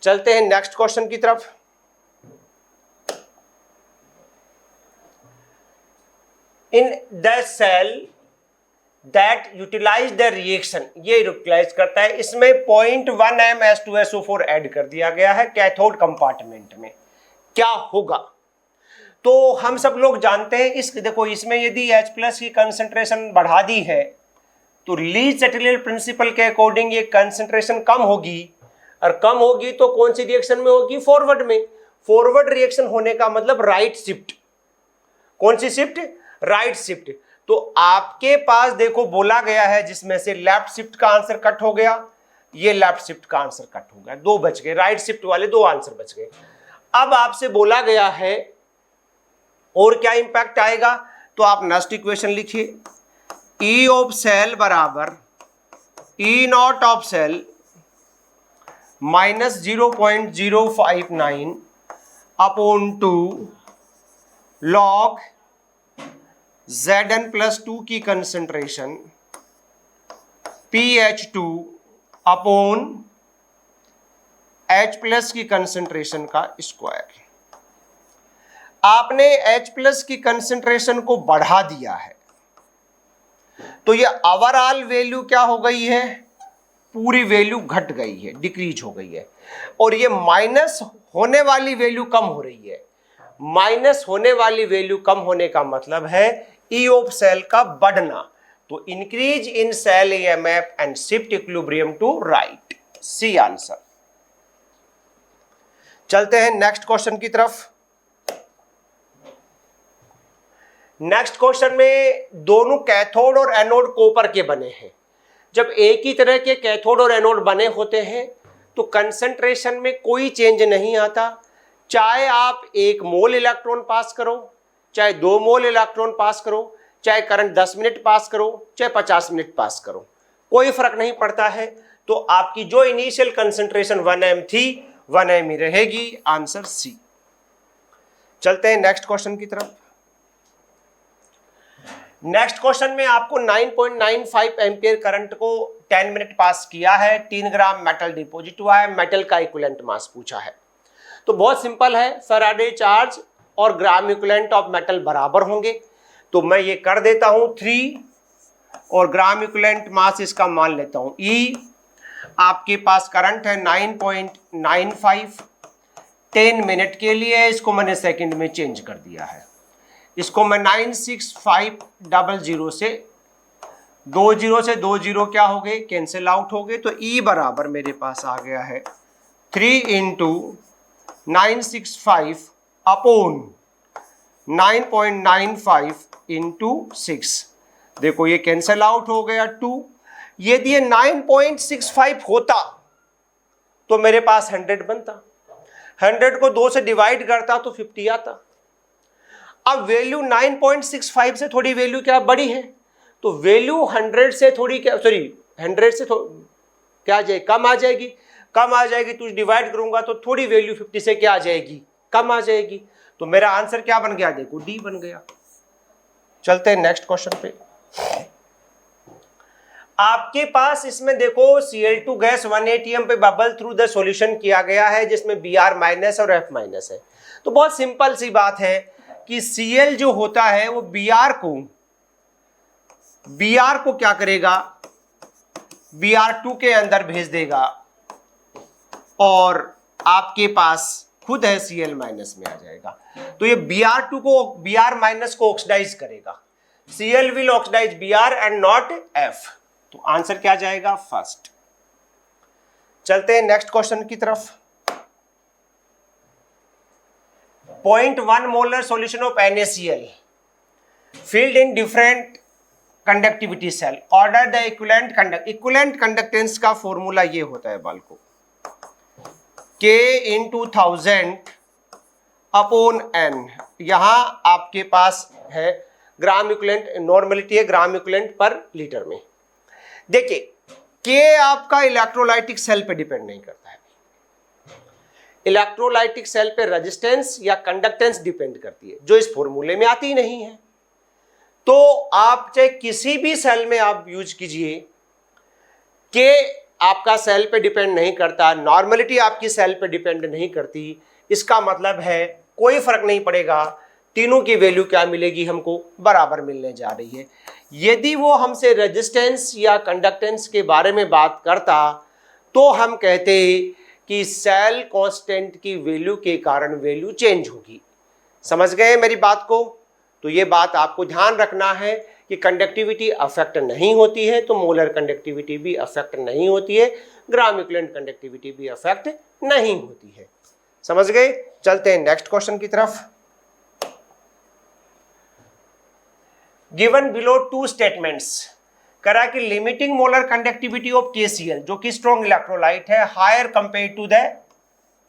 C: चलते हैं नेक्स्ट क्वेश्चन की तरफ। In the cell that utilize the reaction, ये यूटिलाइज करता है, इसमें 0.1 m H2SO4 ऐड कर दिया गया है कैथोड कंपार्टमेंट में, क्या होगा? तो हम सब लोग जानते हैं इस, देखो इसमें यदि H प्लस की कंसंट्रेशन बढ़ा दी है तो लीच सेटिलियर प्रिंसिपल के अकॉर्डिंग ये कंसंट्रेशन कम होगी, और कम होगी तो कौन सी रिएक्शन में होगी? फॉरवर्ड में। फॉरवर्ड रिएक्शन होने का मतलब राइट शिफ्ट। कौन सी शिफ्ट? Right shift. तो आपके पास देखो बोला गया है जिसमें से लेफ्ट शिफ्ट का आंसर कट हो गया, ये लेफ्ट शिफ्ट का आंसर कट हो गया, 2 बच गए, राइट शिफ्ट वाले 2 आंसर बच गए। अब आपसे बोला गया है और क्या इंपैक्ट आएगा, तो आप नेक्स्ट इक्वेशन लिखिए। E ऑफ सेल बराबर E naught of cell minus 0.059 upon 2 log Zn plus 2 की concentration PH2 upon H plus की कंसंट्रेशन का स्क्वायर। आपने H प्लस की कंसंट्रेशन को बढ़ा दिया है तो ये ओवरऑल वैल्यू क्या हो गई है, पूरी वैल्यू घट गई है, डिक्रीज हो गई है। और ये माइनस होने वाली वैल्यू कम हो रही है। माइनस होने वाली वैल्यू कम होने का मतलब है ई ऑफ सेल का बढ़ना। तो increase in cell EMF and shift equilibrium to right, C answer. चलते हैं नेक्स्ट क्वेश्चन की तरफ। नेक्स्ट क्वेश्चन में दोनों कैथोड और एनोड कॉपर के बने हैं। जब एक ही तरह के कैथोड और एनोड बने होते हैं तो कंसंट्रेशन में कोई चेंज नहीं आता, चाहे आप 1 मोल इलेक्ट्रॉन पास करो, चाहे 2 मोल इलेक्ट्रॉन पास करो, चाहे करंट 10 मिनट पास करो, चाहे 50 मिनट पास करो, कोई फर्क नहीं पड़ता है। तो आपकी जो इनिशियल कंसंट्रेशन 1m थी 1m ही रहेगी, आंसर सी। चलते हैं नेक्स्ट क्वेश्चन की तरफ। नेक्स्ट क्वेश्चन में आपको 9.95 एम्पियर करंट को 10 मिनट पास किया है, 3 ग्राम मेटल डिपॉजिट हुआ है, मेटल का इक्विवेलेंट मास पूछा है। तो बहुत सिंपल है, फैराडे चार्ज और ग्राम इक्विवेलेंट ऑफ मेटल बराबर होंगे। तो मैं ये कर देता हूं 3 और ग्राम इक्विवेलेंट मास इसका मान लेता हूं E। आपके पास करंट है 9.95, 10 मिनट के लिए, इसको मैंने सेकंड में चेंज कर दिया है। इसको मैं 96500 से 20 से 20 क्या हो गए, कैंसिल आउट हो गए। तो E बराबर मेरे पास आ गया है 3 इंटू 965 अपॉन 9.95 इंटू 6। देखो ये कैंसिल आउट हो गया 2। यदि ये 9.65 होता तो मेरे पास 100 बनता, 100 को 2 से डिवाइड करता तो 50 आता। अब वैल्यू 9.65 से थोड़ी वैल्यू क्या बड़ी है, तो वैल्यू 100 से थोड़ी क्या, सॉरी 100 से क्या आ जाएगी, कम आ जाएगी, कम आ जाएगी। तो डिवाइड करूंगा तो थोड़ी वैल्यू 50 से क्या आ जाएगी, कम आ जाएगी। तो मेरा आंसर क्या बन गया, देखो डी बन गया। चलते हैं नेक्स्ट क्वेश्चन पे। आपके पास इसमें देखो Cl2 गैस 1 atm पे बबल थ्रू द सॉल्यूशन किया गया है, जिसमें Br माइनस और F माइनस है। तो बहुत सिंपल सी बात है कि Cl जो होता है वो Br को क्या करेगा, Br2 के अंदर भेज देगा और आपके पास खुद है Cl माइनस में आ जाएगा। तो ये Br2 को Br माइनस को ऑक्सीडाइज करेगा। Cl will oxidize Br and not F। तो आंसर क्या जाएगा, फर्स्ट। चलते हैं नेक्स्ट क्वेश्चन की तरफ। 0.1 molar solution of NaCl filled in different conductivity cell, order the equivalent conductance का फॉर्मूला ये होता है बालको, K into 1000 अपॉन N। यहां आपके पास है ग्राम इक्विवेलेंट, नॉर्मलिटी है ग्राम इक्विवेलेंट पर लीटर में। देखिए K आपका इलेक्ट्रोलाइटिक सेल पे डिपेंड नहीं करता है, इलेक्ट्रोलाइटिक सेल पे रेजिस्टेंस या कंडक्टेंस डिपेंड करती है, जो इस फॉर्मूले में आती नहीं है। तो आप चाहे किसी भी सेल में आप यूज कीजिए, K आपका सेल पे डिपेंड नहीं करता, नॉर्मलिटी आपकी सेल पे डिपेंड नहीं करती। इसका मतलब है कोई फर्क नहीं पड़ेगा, तीनों की वैल्यू क्या मिलेगी, हमको बराबर मिलने जा रही है। यदि वो हमसे रेजिस्टेंस या कंडक्टेंस के बारे में बात करता तो हम कहते कि सेल कांस्टेंट की वैल्यू के कारण वैल्यू चेंज होगी। समझ गए मेरी बात को? तो ये बात आपको ध्यान रखना है कि कंडक्टिविटी अफेक्ट नहीं होती है तो मोलर कंडक्टिविटी भी अफेक्ट नहीं होती है, ग्राम इक्विवेलेंट कंडक्टिविटी भी अफेक्ट नहीं होती है। समझ गए? चलते हैं नेक्स्ट क्वेश्चन की तरफ। गिवन बिलो 2 स्टेटमेंट्स करा कि limiting molar conductivity of KCl जो कि स्ट्रॉन्ग इलेक्ट्रोलाइट है higher compare to the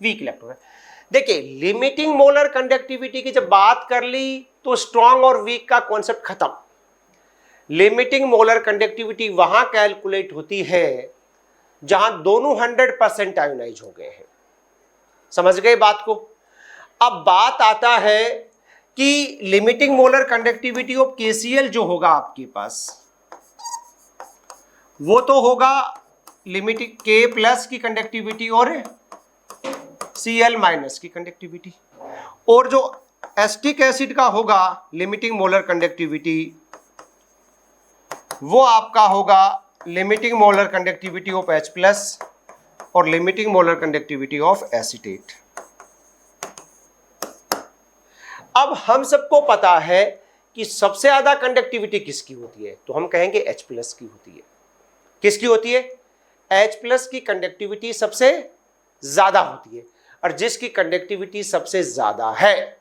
C: weak electrolyte. देखिए लिमिटिंग मोलर कंडक्टिविटी की जब बात कर ली तो स्ट्रॉन्ग और वीक का कॉन्सेप्ट खत्म। लिमिटिंग मोलर कंडक्टिविटी वहां कैलकुलेट होती है जहां दोनों 100% आयोनाइज हो गए हैं। समझ गए बात को? अब बात आता है कि limiting molar conductivity of KCl जो होगा आपके पास वो तो होगा लिमिटिंग K प्लस की कंडक्टिविटी और Cl माइनस की कंडक्टिविटी, और जो एसिटिक एसिड का होगा लिमिटिंग मोलर कंडक्टिविटी वो आपका होगा limiting molar conductivity of H plus और limiting molar conductivity of acetate. अब हम सबको पता है कि सबसे ज्यादा कंडक्टिविटी किसकी होती है, तो हम कहेंगे H प्लस की होती है। किसकी होती है? H प्लस की कंडक्टिविटी सबसे ज्यादा होती है, और जिसकी कंडक्टिविटी सबसे ज्यादा है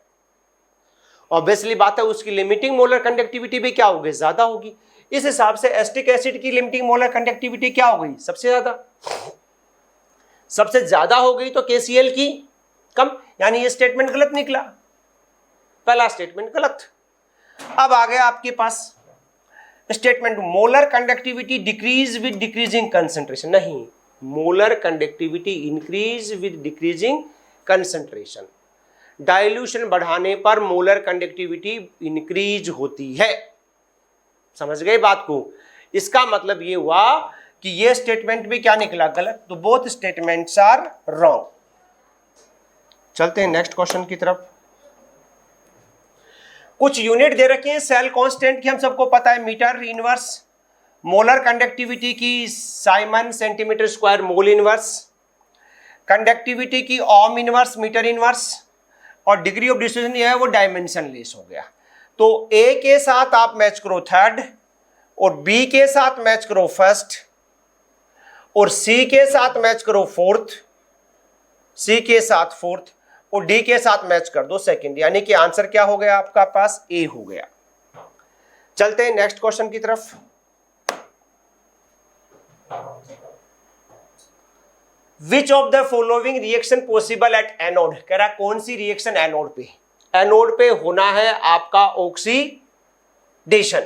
C: ऑब्वियसली बात है उसकी लिमिटिंग मोलर कंडक्टिविटी भी क्या होगी? ज्यादा होगी। इस हिसाब से एसिटिक एसिड की लिमिटिंग मोलर कंडक्टिविटी क्या हो गई? सबसे ज्यादा। सबसे ज्यादा हो गई तो KCl की कम, यानी ये स्टेटमेंट गलत निकला, पहला स्टेटमेंट गलत। अब आ गया आपके पास statement molar conductivity decrease with decreasing concentration. नहीं, molar conductivity increase with decreasing concentration. Dilution बढ़ाने पर मोलर कंडक्टिविटी इंक्रीज होती है। समझ गए बात को? इसका मतलब ये हुआ कि ये स्टेटमेंट भी क्या निकला? गलत। तो बोथ स्टेटमेंट्स आर रॉन्ग। चलते हैं नेक्स्ट क्वेश्चन की तरफ। कुछ यूनिट दे रखे हैं सेल कांस्टेंट की, हम सबको पता है मीटर इनवर्स, मोलर कंडक्टिविटी की Simon centimetre square mole inverse, conductivity की ओम इनवर्स मीटर इनवर्स, और डिग्री ऑफ डिस्ट्रीब्यूशन ये है वो डायमेंशन लेस हो गया। तो ए के साथ आप मैच करो थर्ड, और बी के साथ मैच करो फर्स्ट, और सी के साथ मैच करो फोर्थ, सी के साथ फोर्थ, और डी के साथ मैच कर दो सेकंड, यानी कि आंसर क्या हो गया आपका पास? ए हो गया। चलते हैं नेक्स्ट क्वेश्चन की तरफ। विच of the following reaction possible at anode? कह रहा कौन सी रिएक्शन एनोड पे? एनोड पे होना है आपका ऑक्सीडेशन।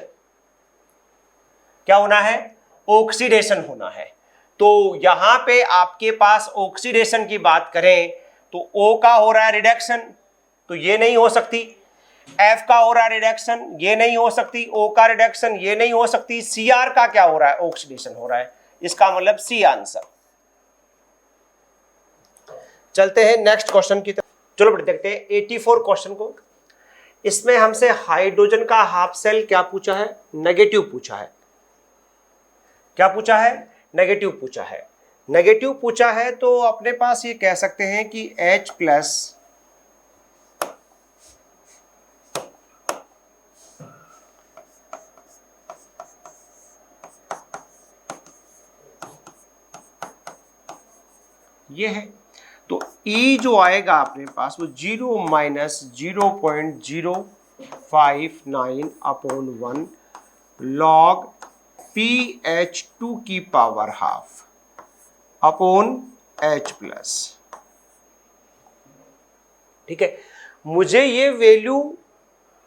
C: क्या होना है? ऑक्सीडेशन होना है। तो यहां पे आपके पास ऑक्सीडेशन की बात करें तो O का हो रहा है रिडक्शन, तो ये नहीं हो सकती। F का हो रहा है रिडक्शन, ये नहीं हो सकती। O का रिडक्शन, ये नहीं हो सकती। Cr का क्या हो रहा है? ऑक्सीडेशन हो रहा है। इसका मतलब सी आंसर। चलते हैं नेक्स्ट क्वेश्चन की तरफ। चलो बेटा देखते हैं 84 क्वेश्चन को। इसमें हमसे हाइड्रोजन का हाफ सेल क्या पूछा है? नेगेटिव पूछा है। क्या पूछा है? नेगेटिव पूछा है। नेगेटिव पूछा है तो अपने पास ये कह सकते हैं कि H प्लस ये है, तो E जो आएगा अपने पास वो 0 माइनस 0.059 अपॉन 1 लॉग PH2 की power half upon H plus. ठीक है, मुझे ये वैल्यू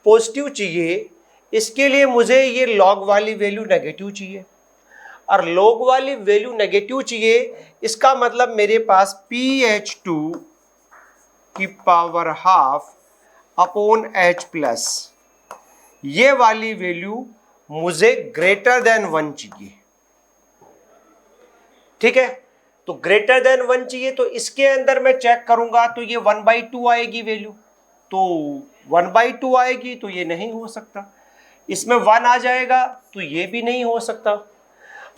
C: पॉजिटिव चाहिए, इसके लिए मुझे ये लॉग वाली वैल्यू नेगेटिव चाहिए, और लॉग वाली वैल्यू नेगेटिव चाहिए। इसका मतलब मेरे पास PH2 की power half upon H plus ये वाली वैल्यू मुझे ग्रेटर देन 1 चाहिए। ठीक है, तो ग्रेटर देन 1 चाहिए, तो इसके अंदर मैं चेक करूंगा तो ये 1/2 आएगी वैल्यू, तो 1/2 आएगी तो ये नहीं हो सकता। इसमें 1 आ जाएगा तो ये भी नहीं हो सकता,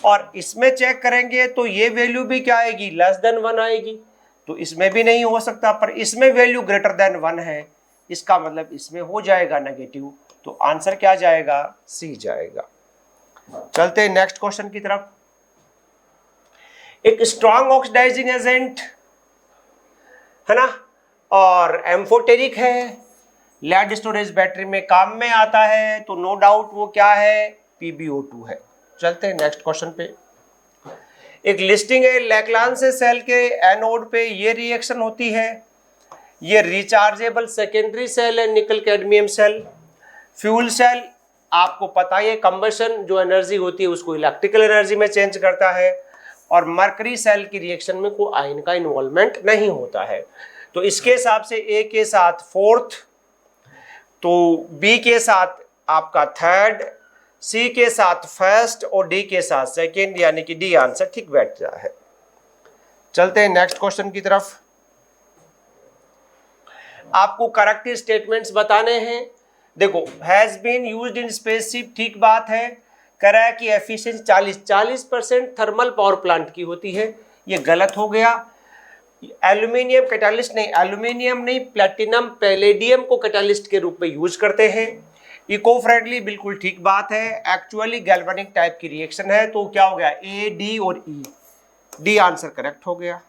C: और इसमें चेक करेंगे तो ये वैल्यू भी क्या आएगी? लेस देन 1 आएगी, तो इसमें भी नहीं हो सकता। पर इसमें वैल्यू ग्रेटर देन 1 है, इसका मतलब इसमें हो जाएगा नेगेटिव, तो आंसर क्या जाएगा? सी जाएगा। चलते हैं नेक्स्ट क्वेश्चन की तरफ। एक स्ट्रॉन्ग ऑक्सीडाइजिंग एजेंट है ना, और एम्फोटेरिक है, लेड स्टोरेज बैटरी में काम में आता है, तो नो डाउट वो क्या है? PbO2 है। चलते हैं नेक्स्ट क्वेश्चन पे। एक लिस्टिंग है लैक्लांसे सेल के एनोड पे ये रिएक्शन होती है। ये रिचार्जेबल सेकेंडरी सेल है, निकल कैडमियम सेल। फ्यूल सेल आपको पता है कंबशन जो एनर्जी होती है उसको इलेक्ट्रिकल एनर्जी में चेंज करता है, और मरकरी सेल की रिएक्शन में कोई आयन का इन्वॉल्वमेंट नहीं होता है। तो इसके हिसाब से ए के साथ फोर्थ, तो बी के साथ आपका थर्ड, सी के साथ फर्स्ट, और डी के साथ सेकेंड, यानी कि डी आंसर ठीक बैठ रहा है। चलते हैं नेक्स्ट क्वेश्चन की तरफ। आपको करेक्ट स्टेटमेंट्स बताने हैं। देखो, has been used in spaceship, ठीक बात है। कह रहा है कि एफिशिएंसी 40% थर्मल पावर प्लांट की होती है, ये गलत हो गया। एल्यूमिनियम कैटालिस्ट नहीं, एल्यूमिनियम नहीं, प्लेटिनम पैलेडियम को कैटालिस्ट के रूप में यूज करते हैं। इको फ्रेंडली, बिल्कुल ठीक बात है। एक्चुअली गैल्वेनिक टाइप की रिएक्शन है, तो क्या हो गया, ए, डी और ई, डी आंसर करेक्ट हो गया।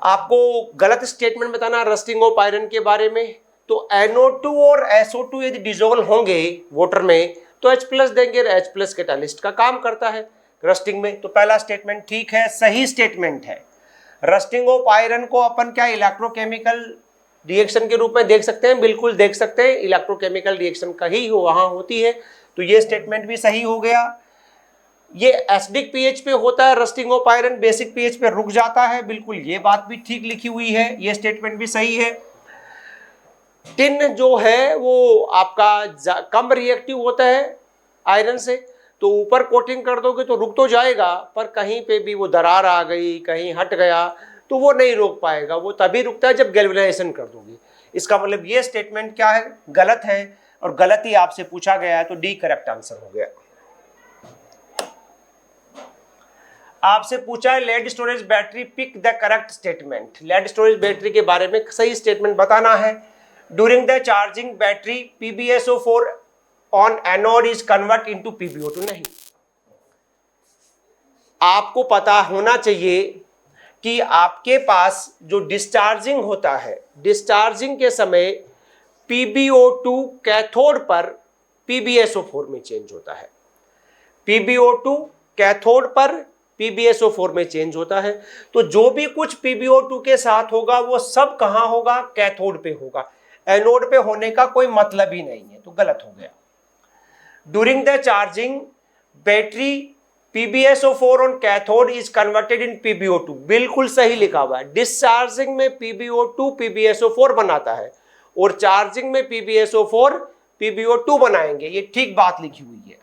C: आपको गलत स्टेटमेंट बताना रस्टिंग ऑफ आयरन के बारे में। तो NO2 और SO2 यदि डिजोल्व होंगे वाटर में तो H+ देंगे, H+ कैटालिस्ट का काम करता है रस्टिंग में। तो पहला स्टेटमेंट ठीक है, सही स्टेटमेंट है। रस्टिंग ऑफ आयरन को अपन क्या इलेक्ट्रोकेमिकल रिएक्शन के रूप में देख सकते हैं, बिल्कुल देख सकते हैं, इलेक्ट्रोकेमिकल रिएक्शन कहीं वहां होती है, तो ये स्टेटमेंट भी सही हो गया। ये एसिडिक पीएच पे होता है rusting of iron, basic pH पे रुक जाता है, बिल्कुल ये बात भी ठीक लिखी हुई है, ये स्टेटमेंट भी सही है। टिन जो है वो आपका कम रिएक्टिव होता है आयरन से, तो ऊपर कोटिंग कर दोगे तो रुक तो जाएगा, पर कहीं पे भी वो दरार आ गई, कहीं हट गया तो वो नहीं रोक पाएगा, वो तभी रुकता है जब गैल्वेनाइजेशन कर दोगे। इसका मतलब ये स्टेटमेंट क्या है, गलत है, और गलत ही आपसे पूछा गया है, तो डी करेक्ट आंसर हो गया। आपसे पूछा है lead storage battery, pick the correct statement. Lead storage battery के बारे में सही स्टेटमेंट बताना है। During the charging battery PbSO4 on anode is convert into PbO2, नहीं। आपको पता होना चाहिए कि आपके पास जो डिस्चार्जिंग होता है, डिस्चार्जिंग के समय PbO2 कैथोड पर PbSO4 में चेंज होता है। PbO2 कैथोड पर PbSO4 में चेंज होता है, तो जो भी कुछ PbO2 के साथ होगा वो सब कहां होगा, कैथोड पे होगा, एनोड पे होने का कोई मतलब ही नहीं है, तो गलत हो गया। During the charging battery PbSO4 on cathode is converted in PbO2, बिल्कुल सही लिखा हुआ है। डिस्चार्जिंग में PbO2 PbSO4 बनाता है और चार्जिंग में PbSO4 PbO2 बनाएंगे, ये ठीक बात लिखी हुई है।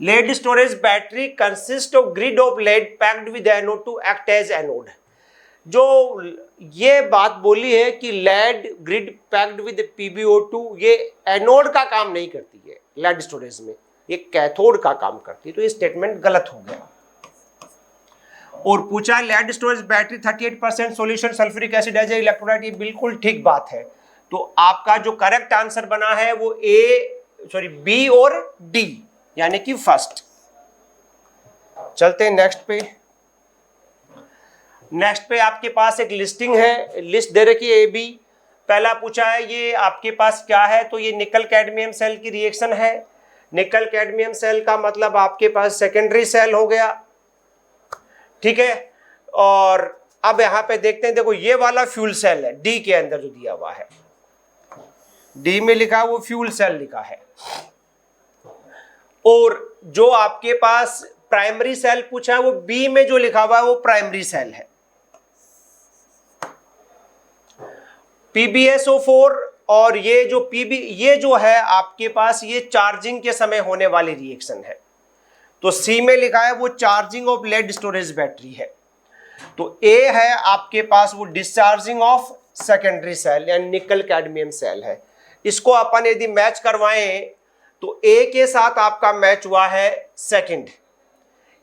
C: Lead storage battery consist of grid of lead packed with anode to act as anode. जो ये बात बोली है कि lead grid packed with PbO2, ये एनोड का काम नहीं करती है लेड स्टोरेज में, ये कैथोड का काम करती है, तो ये स्टेटमेंट गलत हो गया। और पूछा lead storage battery 38% solution sulphuric acid as electrolyte, ये बिल्कुल ठीक बात है। तो आपका जो करेक्ट आंसर बना है वो बी और डी, यानी कि फर्स्ट। चलते हैं नेक्स्ट पे। नेक्स्ट पे आपके पास एक लिस्टिंग है, लिस्ट दे रखी है AB। पहला पूछा है ये आपके पास क्या है, तो ये निकल कैडमियम सेल की रिएक्शन है। निकल कैडमियम सेल का मतलब आपके पास सेकेंडरी सेल हो गया, ठीक है। और अब यहां पे देखते हैं, देखो ये वाला फ्यूल सेल है, डी के अंदर जो दिया हुआ है, डी में लिखा है वो फ्यूल सेल लिखा है। और जो आपके पास प्राइमरी सेल पूछा है वो बी में जो लिखा हुआ है वो प्राइमरी सेल है। PbSO4 और ये जो ये जो है आपके पास, ये चार्जिंग के समय होने वाली रिएक्शन है, तो सी में लिखा है वो charging of lead storage battery है। तो ए है आपके पास वो डिस्चार्जिंग ऑफ सेकेंडरी सेल यानी निकल कैडमियम सेल है। इसको अपन यदि मैच करवाएं तो ए के साथ आपका मैच हुआ है सेकंड,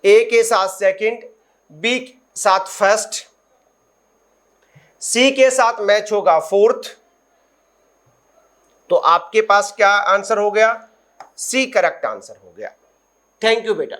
C: ए के साथ सेकंड, बी के साथ फर्स्ट, सी के साथ मैच होगा फोर्थ। तो आपके पास क्या आंसर हो गया, सी करेक्ट आंसर हो गया। थैंक यू बेटा।